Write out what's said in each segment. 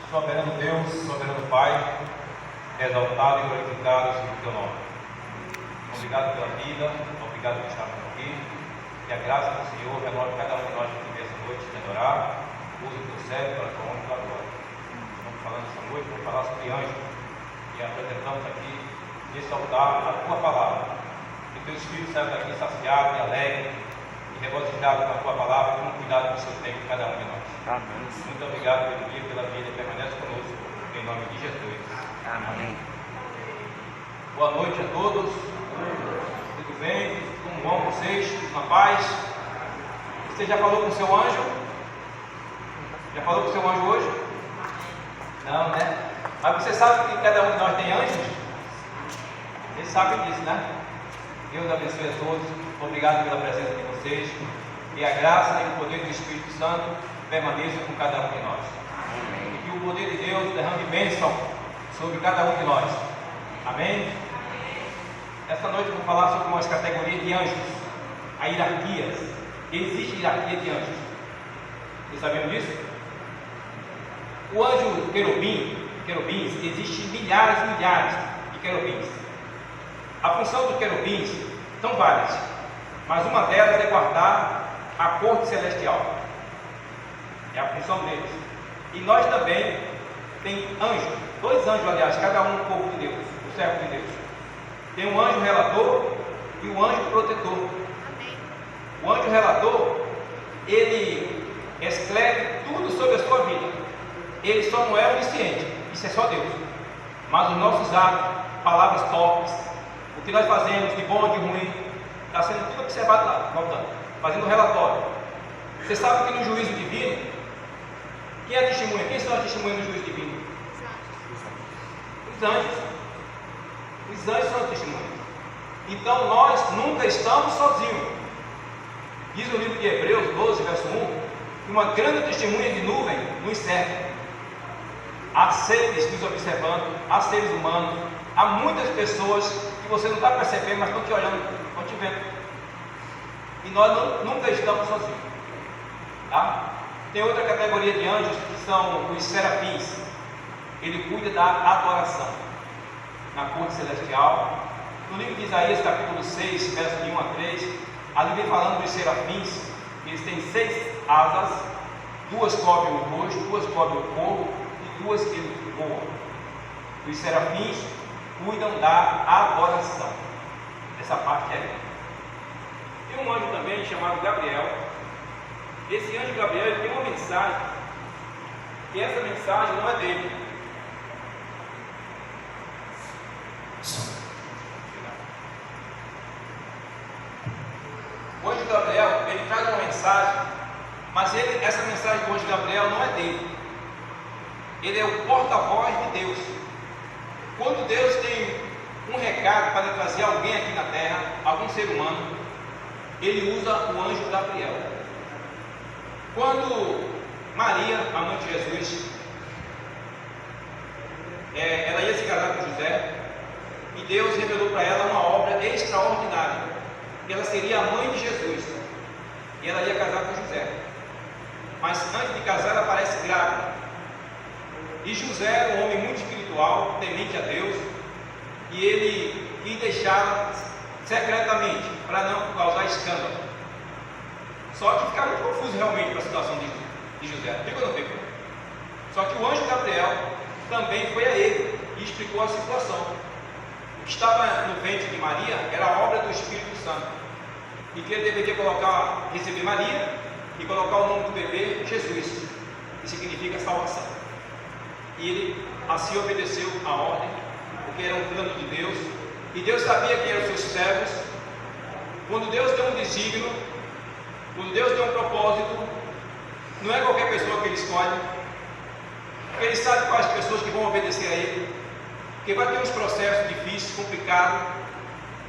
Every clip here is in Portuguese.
Soberano Deus, soberano Pai, exaltado e glorificado seja o teu nome. Obrigado pela vida, obrigado por estarmos aqui. Que a graça do Senhor renove cada um de nós que estiver essa noite de adorar. Use o teu servo para a tua honra e tua glória. Estamos falando essa noite, vamos falar sobre anjos. E apresentamos aqui nesse altar a tua palavra. Que o teu Espírito saia daqui saciado e alegre e regozijado com a tua palavra, com o cuidado que o Senhor tem com cada um de nós. Amém. Muito obrigado pelo dia, pela vida, permanece conosco, em nome de Jesus. Amém. Boa noite a todos. Tudo bem? Como vão vocês? Tudo na paz? Você já falou com o seu anjo? Já falou com o seu anjo hoje? Não, né? Mas você sabe que cada um de nós tem anjos? Vocês sabem disso, né? Deus abençoe a todos. Obrigado pela presença de vocês. E a graça e o poder do Espírito Santo permaneça com cada um de nós. E que o poder de Deus derrame bênção sobre cada um de nós. Amém? Esta noite eu vou falar sobre umas categorias de anjos. A hierarquias. Existe hierarquia de anjos. Vocês sabiam disso? O anjo querubins, existem milhares e milhares de querubins. A função dos querubins são várias, mas uma delas é guardar a corte celestial. É a função deles. E nós também tem anjos, dois anjos, aliás, cada um povo de Deus, o servo de Deus. Tem um anjo relator e um anjo protetor. O anjo relator, ele escreve tudo sobre a sua vida. Ele só não é onisciente, isso é só Deus. Mas os nossos atos, palavras torpes, o que nós fazemos de bom ou de ruim, está sendo tudo observado lá, voltando, fazendo um relatório. Você sabe que no juízo divino, quem é testemunha? Quem são as testemunhas no juízo divino? Os anjos. Os anjos são as testemunhas. Então nós nunca estamos sozinhos. Diz o livro de Hebreus 12, verso 1, que uma grande testemunha de nuvem nos cerca. Há seres nos observando, há seres humanos, há muitas pessoas que você não está percebendo, mas estão te olhando, estão te vendo. E nós nunca estamos sozinhos. Tá? Tem outra categoria de anjos que são os serafins. Ele cuida da adoração na corte celestial. No livro de Isaías, capítulo 6, verso de 1 a 3, ali vem falando dos serafins. Eles têm 6 asas, 2 cobrem o rosto, 2 cobrem o corpo e 2 que voam. Os serafins cuidam da adoração. Essa parte é. Tem um anjo também chamado Gabriel. Esse anjo Gabriel ele tem uma mensagem, e essa mensagem não é dele. O anjo Gabriel ele traz uma mensagem, mas essa mensagem do anjo Gabriel não é dele. Ele é o porta-voz de Deus. Quando Deus tem um recado para trazer alguém aqui na terra, algum ser humano, ele usa o anjo Gabriel. Quando Maria, a mãe de Jesus, ela ia se casar com José, e Deus revelou para ela uma obra extraordinária. Ela seria a mãe de Jesus, e ela ia casar com José. Mas antes de casar, ela aparece grávida. E José era um homem muito espiritual, temente a Deus, e ele quis deixá-la secretamente, para não causar escândalo. Só que fica muito confuso realmente com a situação de José. Fica ou não fica? Só que o anjo Gabriel também foi a ele e explicou a situação. O que estava no ventre de Maria era a obra do Espírito Santo, e que ele deveria receber Maria e colocar o nome do bebê Jesus, que significa salvação. E ele assim obedeceu a ordem, porque era um plano de Deus, e Deus sabia quem eram os seus servos. Quando Deus tem um desígnio, quando Deus tem um propósito, não é qualquer pessoa que Ele escolhe, porque Ele sabe quais pessoas que vão obedecer a Ele, porque vai ter uns processos difíceis, complicados,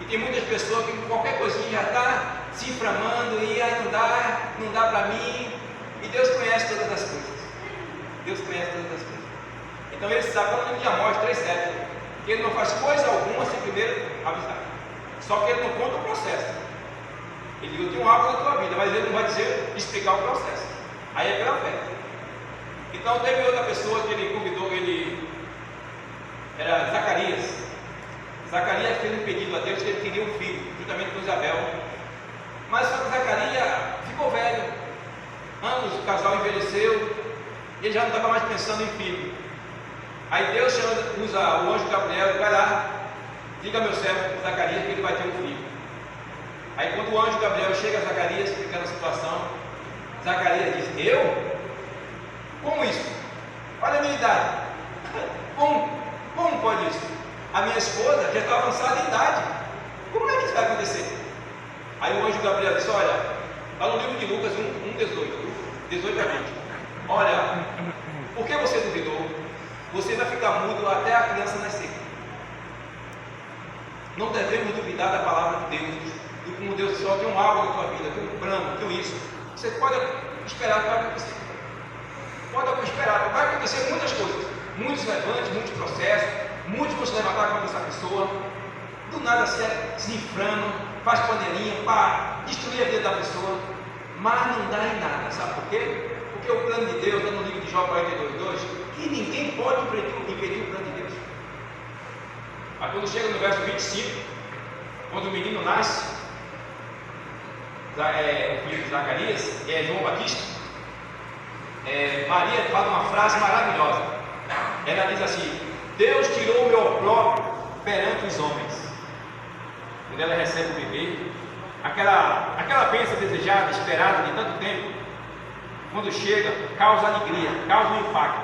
e tem muitas pessoas que com qualquer coisinha já está se inflamando, e aí não dá para mim, e Deus conhece todas as coisas. Deus conhece todas as coisas. Então Ele sabe, quando Ele já mostra 3:7, que Ele não faz coisa alguma sem primeiro avisar. Só que Ele não conta o processo. Ele diz: eu tenho algo na tua vida, mas Ele não vai dizer, explicar o processo. Aí é pela fé. Então teve outra pessoa que Ele convidou era Zacarias. Zacarias fez um pedido a Deus que ele queria um filho, juntamente com Isabel. Mas só que Zacarias ficou velho. Anos, o casal envelheceu, e ele já não estava mais pensando em filho. Aí Deus usa o anjo Gabriel e vai lá, diga a meu servo Zacarias que ele vai ter um filho. Aí quando o anjo Gabriel chega a Zacarias, explicando a situação, Zacarias diz: eu? Como isso? Olha a minha idade. Como pode isso? A minha esposa já está avançada em idade. Como é que isso vai acontecer? Aí o anjo Gabriel disse: olha, está no livro de Lucas 18 a 20. Olha, por que você duvidou? Você vai ficar mudo até a criança nascer. Não devemos duvidar da palavra de Deus, de como Deus só tem um algo na tua vida, tem um plano, tem isso. Você pode esperar que vai acontecer. Pode esperar, vai acontecer muitas coisas, muitos levantes, muitos processos, muitos vão se levantar contra essa pessoa, do nada se inflamam, faz panelinha para destruir a vida da pessoa, mas não dá em nada, sabe por quê? Porque o plano de Deus está no livro de Jó 42:2, que ninguém pode impedir o plano de Deus. Mas quando chega no verso 25, quando o menino nasce, o filho de Zacarias, João Batista, Maria fala uma frase maravilhosa. Ela diz assim: Deus tirou o meu opróbrio perante os homens. Quando ela recebe o bebê, aquela bênção desejada, esperada de tanto tempo, quando chega, causa alegria, causa um impacto.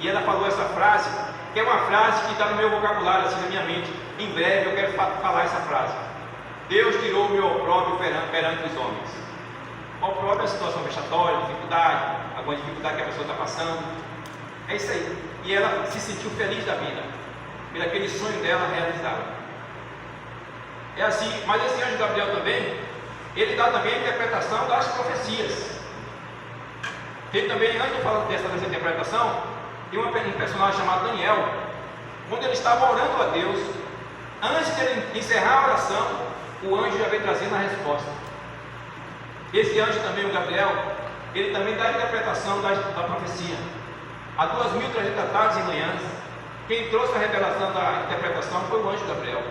E ela falou essa frase, que é uma frase que está no meu vocabulário, assim, na minha mente. Em breve eu quero falar essa frase: Deus tirou o meu opróbrio perante os homens. O opróbrio é a situação vexatória, dificuldade, alguma dificuldade que a pessoa está passando. É isso aí. E ela se sentiu feliz da vida, pelo aquele sonho dela realizado. É assim, mas esse anjo Gabriel também, ele dá também a interpretação das profecias. Tem também, antes de falar dessa interpretação, tem um personagem chamado Daniel. Quando ele estava orando a Deus, antes de ele encerrar a oração, o anjo já veio trazendo a resposta. Esse anjo também, o Gabriel, ele também dá a interpretação da profecia. Há 2.300 tardes e manhãs, quem trouxe a revelação da interpretação foi o anjo Gabriel.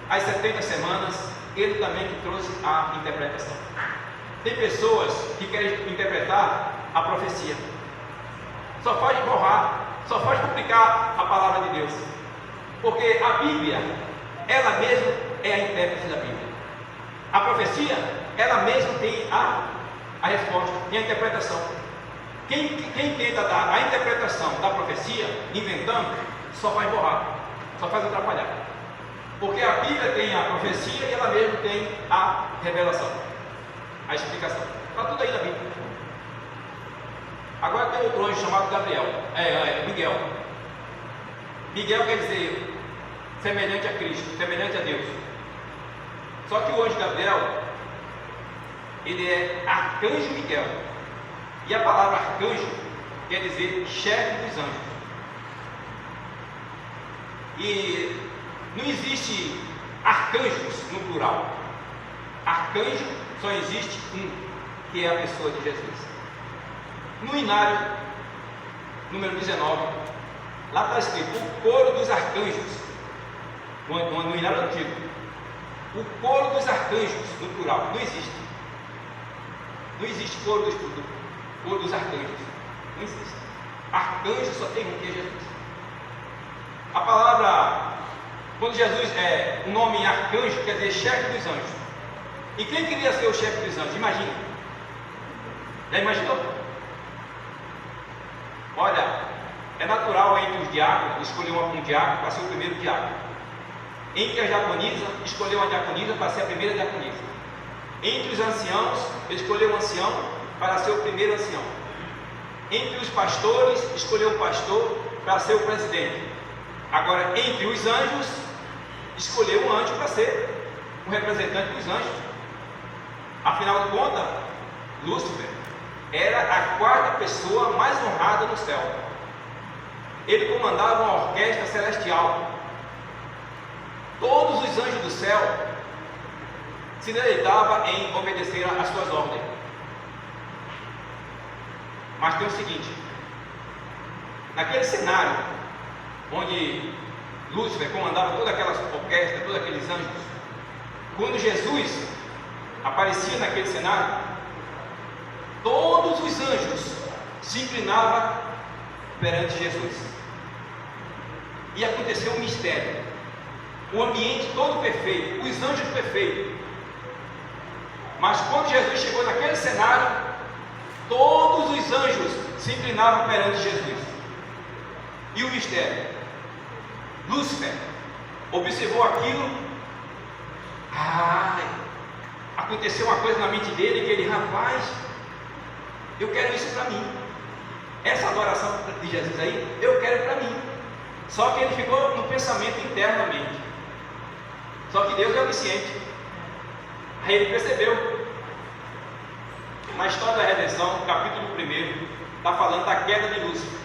Às 70 semanas, ele também que trouxe a interpretação. Tem pessoas que querem interpretar a profecia, só faz borrar, só faz complicar a palavra de Deus, porque a Bíblia, ela mesma é a intérprete da Bíblia. A profecia, ela mesma tem a resposta, tem a interpretação. Quem tenta dar a interpretação da profecia, inventando, só faz borrar, só faz atrapalhar. Porque a Bíblia tem a profecia e ela mesma tem a revelação, a explicação. Está tudo aí na Bíblia. Agora tem outro anjo chamado Miguel. Miguel quer dizer semelhante a Cristo, semelhante a Deus. Só que o anjo Gabriel, ele é arcanjo Miguel. E a palavra arcanjo quer dizer chefe dos anjos. E não existe arcanjos no plural. Arcanjo só existe um, que é a pessoa de Jesus. No Inário, número 19, lá está escrito o coro dos arcanjos. No Inário antigo, o coro dos arcanjos, no plural, não existe. Não existe coro dos arcanjos. Não existe. Arcanjo só tem um, que é Jesus. A palavra, quando Jesus o nome arcanjo quer dizer chefe dos anjos. E quem queria ser o chefe dos anjos? Imagina. Já imaginou? Olha, é natural entre os diáconos escolher um diácono para ser o primeiro diácono. Entre as diaconisas, escolher uma diaconisa para ser a primeira diaconisa. Entre os anciãos, escolher um ancião para ser o primeiro ancião. Entre os pastores, escolher um pastor para ser o presidente. Agora, entre os anjos, escolher um anjo para ser o representante dos anjos. Afinal de contas, Lúcifer era a quarta pessoa mais honrada no céu. Ele comandava uma orquestra celestial. Todos os anjos do céu se deleitavam em obedecer às suas ordens. Mas tem o seguinte: naquele cenário onde Lúcifer comandava toda aquela orquestra, todos aqueles anjos. Quando Jesus aparecia naquele cenário, todos os anjos se inclinavam perante Jesus. E aconteceu um mistério. O ambiente todo perfeito, os anjos perfeitos. Mas quando Jesus chegou naquele cenário, todos os anjos se inclinavam perante Jesus. E o mistério? Lúcifer observou aquilo. Aconteceu uma coisa na mente dele, que ele, rapaz, eu quero isso para mim. Essa adoração de Jesus aí, eu quero para mim. Só que ele ficou no pensamento internamente. Só que Deus é onisciente. Aí ele percebeu. Na história da redenção, capítulo 1, está falando da queda de Lúcifer.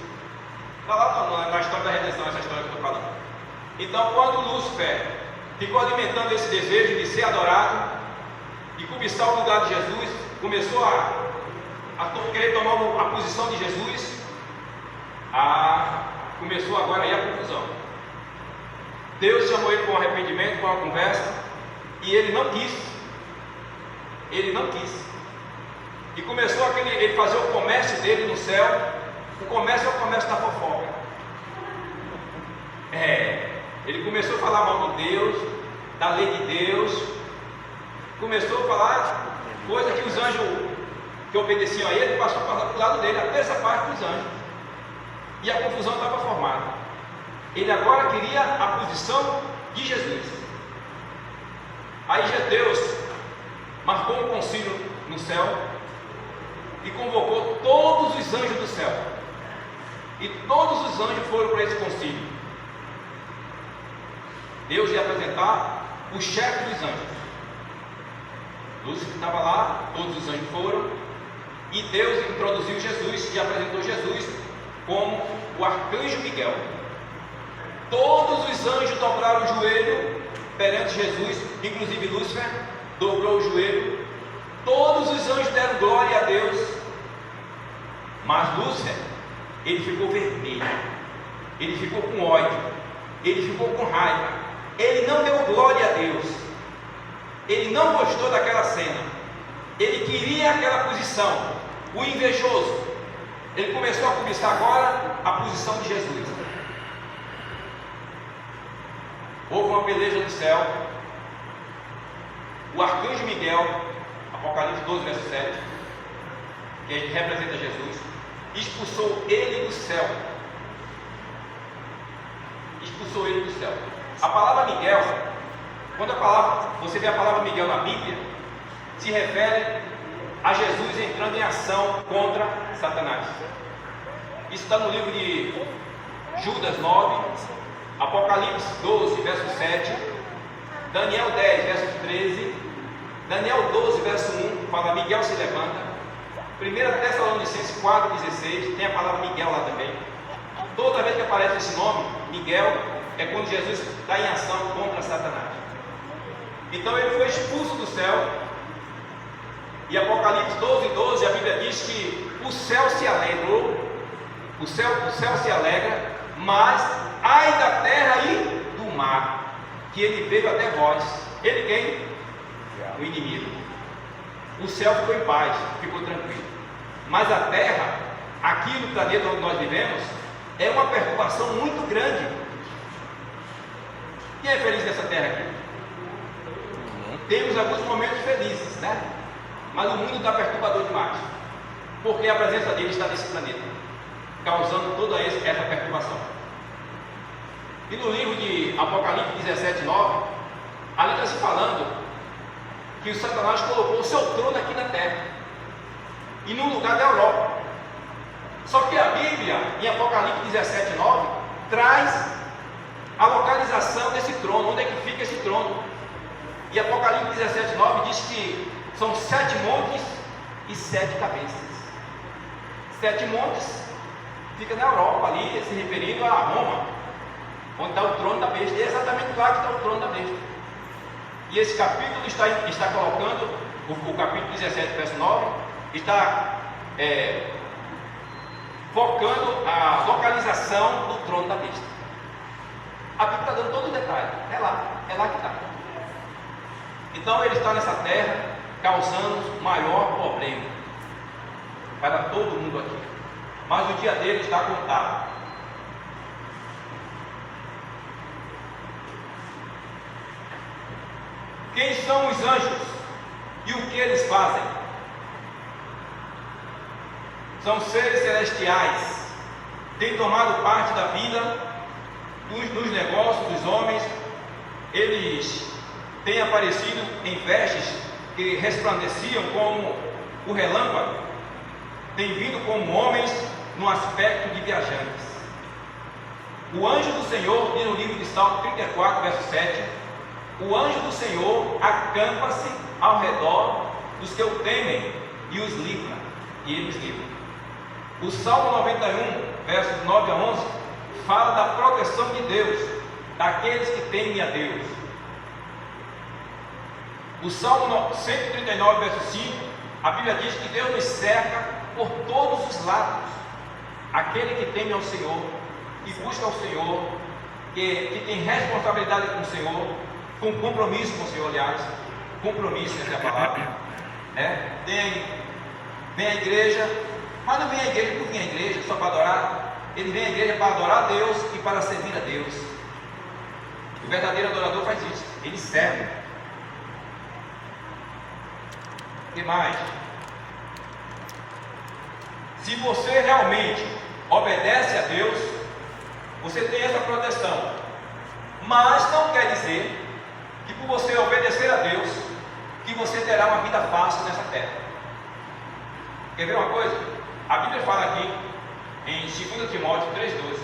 Está lá na história da redenção, essa história que eu estou falando. Então, quando Lúcifer ficou alimentando esse desejo de ser adorado, de cobiçar o lugar de Jesus, começou a querer tomar a posição de Jesus, começou agora aí a confusão. Deus chamou ele com arrependimento, com uma conversa, e ele não quis. Ele não quis. E começou ele fazer o comércio dele no céu. O comércio é o comércio da fofoca. Ele começou a falar mal de Deus, da lei de Deus. Começou a falar coisa que os anjos que obedeciam a ele passou a passar do lado dele, a terça parte dos anjos. E a confusão estava formada. Ele agora queria a posição de Jesus. Aí Deus marcou um concílio no céu e convocou todos os anjos do céu. E todos os anjos foram para esse concílio. Deus ia apresentar o chefe dos anjos. Lúcifer estava lá, todos os anjos foram, e Deus introduziu Jesus e apresentou Jesus como o arcanjo Miguel. Todos os anjos dobraram o joelho perante Jesus, inclusive Lúcifer dobrou o joelho. Todos os anjos deram glória a Deus, mas Lúcifer, ele ficou vermelho, ele ficou com ódio, ele ficou com raiva, ele não deu glória a Deus, ele não gostou daquela cena, ele queria aquela posição. O invejoso, ele começou a cobiçar agora a posição de Jesus. Houve uma peleja no céu. O arcanjo Miguel, Apocalipse 12, verso 7, que representa Jesus, expulsou ele do céu. Expulsou ele do céu. A palavra Miguel, quando você vê a palavra Miguel na Bíblia, se refere a Jesus entrando em ação contra Satanás. Isso está no livro de Judas 9, Apocalipse 12, verso 7, Daniel 10, verso 13, Daniel 12, verso 1, fala Miguel se levanta. 1 Tessalonicenses 4, 16, tem a palavra Miguel lá também. Toda vez que aparece esse nome, Miguel, é quando Jesus está em ação contra Satanás. Então ele foi expulso do céu. E Apocalipse 12, 12, a Bíblia diz que o céu se alegrou, o céu se alegra, mas ai da terra e do mar, que ele veio até vós. Ele quem? O inimigo. O céu ficou em paz, ficou tranquilo. Mas a terra, aqui no planeta onde nós vivemos, é uma perturbação muito grande. Quem é feliz nessa terra aqui? Temos alguns momentos felizes, né? Mas o mundo está perturbador demais, porque a presença dele está nesse planeta, causando toda essa perturbação. E no livro de Apocalipse 17, 9, ali está se falando que o Satanás colocou o seu trono aqui na terra, e no lugar da Europa. Só que a Bíblia, em Apocalipse 17, 9, traz a localização desse trono, onde é que fica esse trono. E Apocalipse 17, 9 diz que são 7 montes e 7 cabeças. 7 montes fica na Europa, ali se referindo a Roma, onde está o trono da besta. E é exatamente lá que está o trono da besta. E esse capítulo está colocando, o capítulo 17, verso 9, está focando a localização do trono da besta. A Bíblia está dando todo o detalhe. É lá que está. Então ele está nessa terra causando maior problema para todo mundo aqui. Mas o dia dele está contado. Quem são os anjos e o que eles fazem? São seres celestiais, têm tomado parte da vida, dos negócios dos homens. Eles têm aparecido em vestes que resplandeciam como o relâmpago, têm vindo como homens no aspecto de viajantes. O anjo do Senhor, diz no livro de Salmo 34, verso 7, o anjo do Senhor acampa-se ao redor dos que o temem e os livra, e eles livram. O Salmo 91, versos 9 a 11, fala da proteção de Deus, daqueles que temem a Deus. O Salmo 139, verso 5, a Bíblia diz que Deus nos cerca por todos os lados. Aquele que teme ao Senhor, que busca ao Senhor, que tem responsabilidade com o Senhor, com compromisso com o Senhor, aliás, compromisso, essa é a palavra, né? Vem à igreja, mas não vem à igreja por vir à igreja só para adorar. Ele vem à igreja para adorar a Deus e para servir a Deus. O verdadeiro adorador faz isso, ele serve. O que mais? Se você realmente obedece a Deus, você tem essa proteção. Mas não quer dizer que por você obedecer a Deus, que você terá uma vida fácil nessa terra. Quer ver uma coisa? A Bíblia fala aqui em 2 Timóteo 3,12: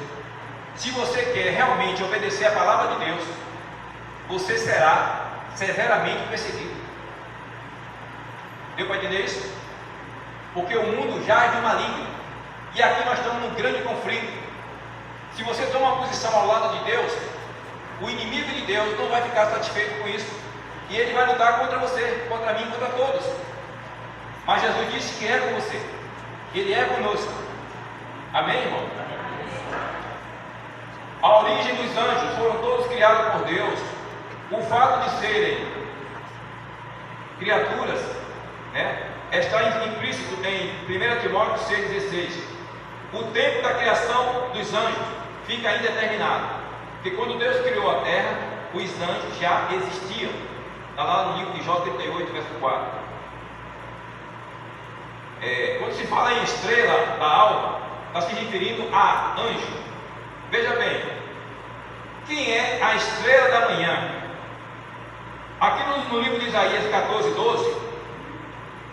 se você quer realmente obedecer a palavra de Deus, você será severamente perseguido. Deu para entender isso? Porque o mundo jaz de maligno, e aqui nós estamos num grande conflito. Se você toma uma posição ao lado de Deus, o inimigo de Deus não vai ficar satisfeito com isso, e ele vai lutar contra você, contra mim, contra todos. Mas Jesus disse que é com você, ele é conosco. Amém, irmão? A origem dos anjos foram todos criados por Deus. O fato de serem criaturas, né, está implícito em 1 Timóteo 6,16. O tempo da criação dos anjos fica indeterminado, porque quando Deus criou a terra, os anjos já existiam. Está lá no livro de Jó 38, verso 4. Quando se fala em estrela da alva, está se referindo a anjo. Veja bem, quem é a estrela da manhã? Aqui no livro de Isaías 14:12,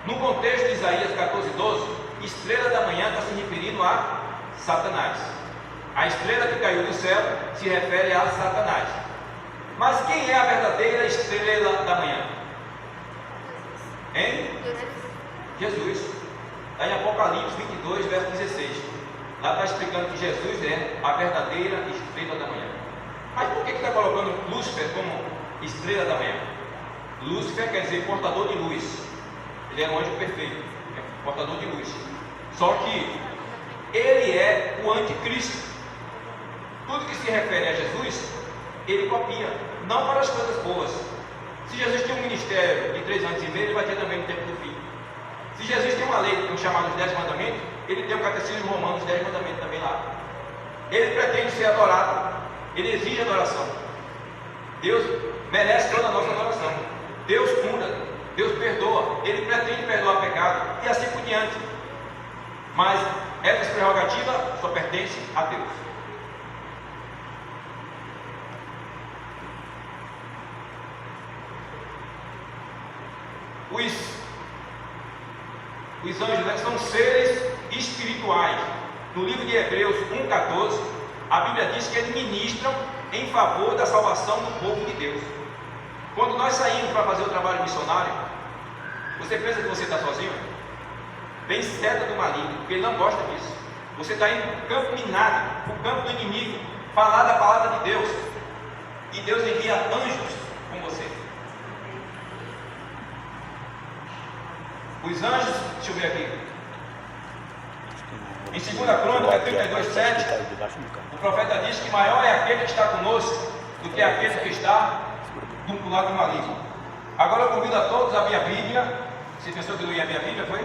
no contexto de Isaías 14:12, estrela da manhã está se referindo a Satanás. A estrela que caiu do céu se refere a Satanás. Mas quem é a verdadeira estrela da manhã? Hein? Jesus. Está em Apocalipse 22, verso 16. Lá está explicando que Jesus é a verdadeira estrela da manhã. Mas por que está colocando Lúcifer como estrela da manhã? Lúcifer quer dizer portador de luz. Ele é um anjo perfeito, portador de luz. Só que ele é o anticristo. Tudo que se refere a Jesus, ele copia, não para as coisas boas. Se Jesus tem um ministério de 3 anos e meio, ele vai ter também no tempo do fim. Se Jesus tem uma lei, chamada os 10 mandamentos, ele tem o catecismo romano, os 10 mandamentos também lá. Ele pretende ser adorado, ele exige adoração. Deus merece toda a nossa adoração. Deus cura, Deus perdoa, ele pretende perdoar pecado e assim por diante. Mas essas prerrogativas só pertencem a Deus. Os anjos, né, são seres espirituais. No livro de Hebreus 1,14, a Bíblia diz que eles ministram em favor da salvação do povo de Deus. Quando nós saímos para fazer o trabalho missionário, você pensa que você está sozinho? Vem seta do maligno, porque ele não gosta disso. Você está indo para o campo minado, para o campo do inimigo, falar da palavra de Deus, e Deus envia anjos com você. Os anjos, deixa eu ver aqui. Em 2 Crônicas 32:7, o profeta diz que maior é aquele que está conosco do que aquele que está do lado do maligno. Agora eu convido a todos a abrir a Bíblia. Você pensou que não ia abrir a Bíblia, foi?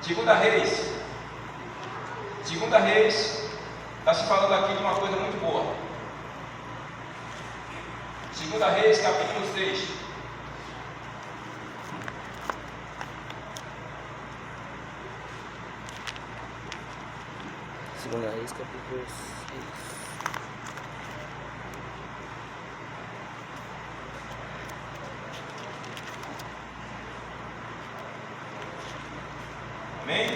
2 Reis. 2 Reis está se falando aqui de uma coisa muito boa. 2 Reis, capítulo 6. Segunda Reis, capítulo 6. Amém?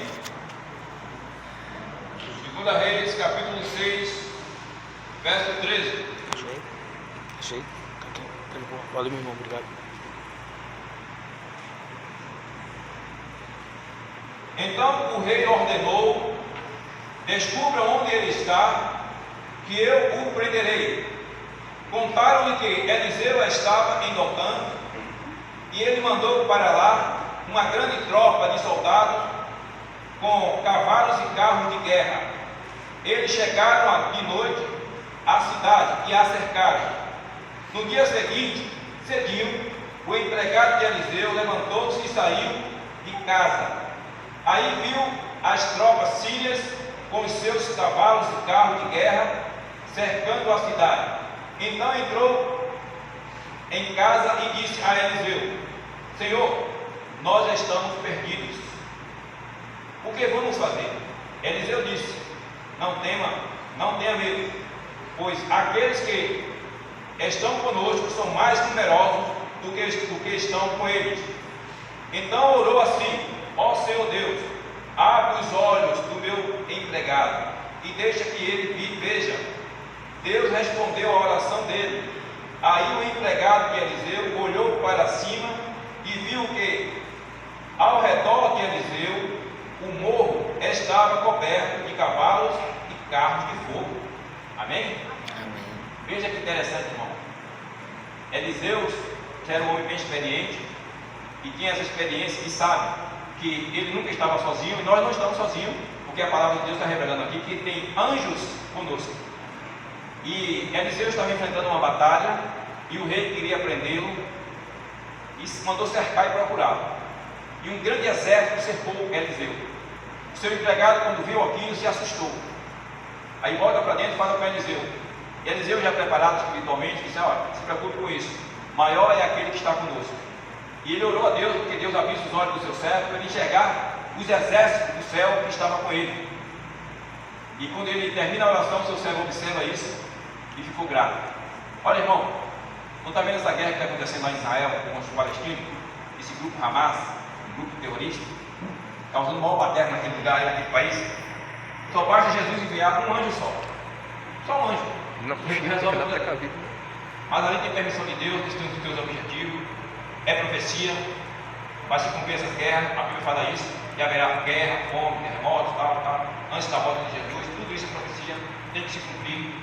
2 Reis, capítulo 6, verso 13. Achei. Tá aqui. Valeu, meu irmão. Obrigado. Então o rei ordenou: descubra onde ele está, que eu o prenderei. Contaram-lhe que Eliseu estava em Dotã, e ele mandou para lá uma grande tropa de soldados com cavalos e carros de guerra. Eles chegaram de noite à cidade e a cercaram. No dia seguinte, cedinho, o empregado de Eliseu levantou-se e saiu de casa. Aí viu as tropas sírias com os seus cavalos e carros de guerra cercando a cidade. Então entrou em casa e disse a Eliseu: Senhor, nós estamos perdidos. O que vamos fazer? Eliseu disse: não tenha medo, pois aqueles que estão conosco são mais numerosos do que estão com eles. Então orou assim: ó Senhor Deus, abre os olhos do meu empregado e deixa que ele veja. Deus respondeu à oração dele. Aí o empregado de Eliseu olhou para cima e viu que ao redor de Eliseu o morro estava coberto de cavalos e carros de fogo. Amém? Amém. Veja que interessante, irmão. Eliseu, que era um homem bem experiente e tinha essa experiência e sabe que ele nunca estava sozinho, e nós não estamos sozinhos, porque a palavra de Deus está revelando aqui que tem anjos conosco. E Eliseu estava enfrentando uma batalha e o rei queria prendê-lo e mandou cercar e procurá-lo. E um grande exército cercou Eliseu. O seu empregado, quando viu aquilo, se assustou. Aí volta para dentro e fala para Eliseu. E Eliseu, já preparado espiritualmente, disse: olha, se preocupe com isso, maior é aquele que está conosco. E ele orou a Deus, porque Deus abrisse os olhos do seu servo para ele enxergar os exércitos do céu que estavam com ele. E quando ele termina a oração, o seu servo observa isso e ficou grato. Olha, irmão, não está vendo essa guerra que está acontecendo lá em Israel com os palestinos? Esse grupo Hamas, um grupo terrorista, causando maior baderna naquele lugar, naquele país. Só basta Jesus enviar um anjo só um anjo. Ele resolve tudo aquilo. Mas ali tem permissão de Deus, Deus tem os teus objetivos, é profecia, vai se cumprir essas guerras, a Bíblia fala isso, e haverá guerra, fome, terremotos, tal, antes da volta de Jesus, tudo isso é profecia, tem que se cumprir.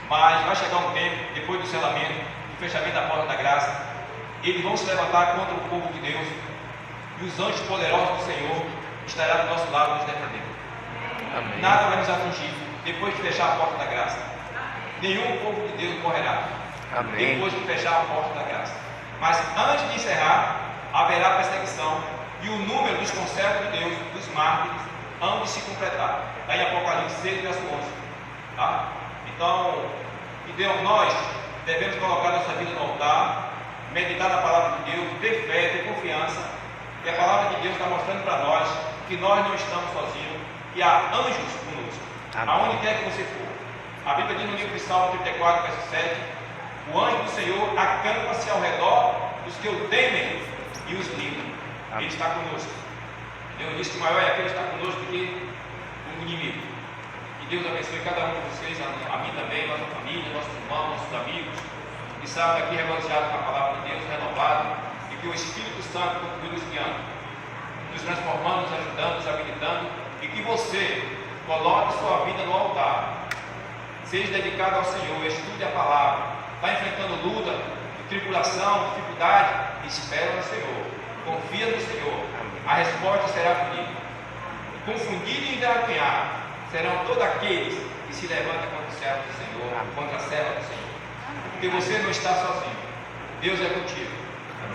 Mas vai chegar um tempo, depois do selamento, do fechamento da porta da graça, eles vão se levantar contra o povo de Deus, e os anjos poderosos do Senhor estarão do nosso lado nos defendendo. Amém. Nada vai nos atingir depois de fechar a porta da graça. Nenhum povo de Deus morrerá. Amém. Depois de fechar a porta da graça. Mas antes de encerrar, haverá perseguição, e o número dos conservos de Deus, dos mártires, hão de se completar. Está em Apocalipse 6, verso 11. Tá? Então, que Deus, nós devemos colocar nossa vida no altar, meditar na palavra de Deus, ter fé, ter confiança, que a palavra de Deus está mostrando para nós que nós não estamos sozinhos, que há anjos conosco, aonde quer que você for. A Bíblia diz no livro de Salmo 34, verso 7: o anjo do Senhor acampa-se ao redor dos que o temem e os livra. Ele está conosco. Deus diz que maior é aquele que está conosco do que o inimigo. Que Deus abençoe cada um de vocês, a mim também, nossa família, nossos irmãos, nossos amigos, que saem aqui regozijados com a palavra de Deus, renovado, e que o Espírito Santo continue nos guiando, nos transformando, nos ajudando, nos habilitando, e que você coloque sua vida no altar, seja dedicado ao Senhor, estude a palavra, está enfrentando luta, tribulação, dificuldade, espera no Senhor, confia no Senhor, a resposta será comigo. confundido e envergonhado serão todos aqueles que se levantam contra o servo do Senhor, contra a serva do Senhor. Porque você não está sozinho. Deus é contigo.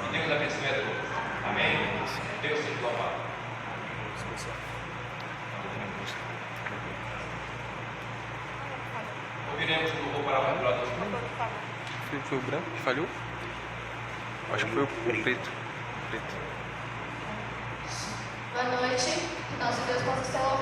E Deus abençoe a todos. Amém? Deus seja louvado. Ouviremos o louvor para a adorador. Foi o branco que falhou? Acho que foi o preto. Boa noite, que nosso Deus possa ser louvado.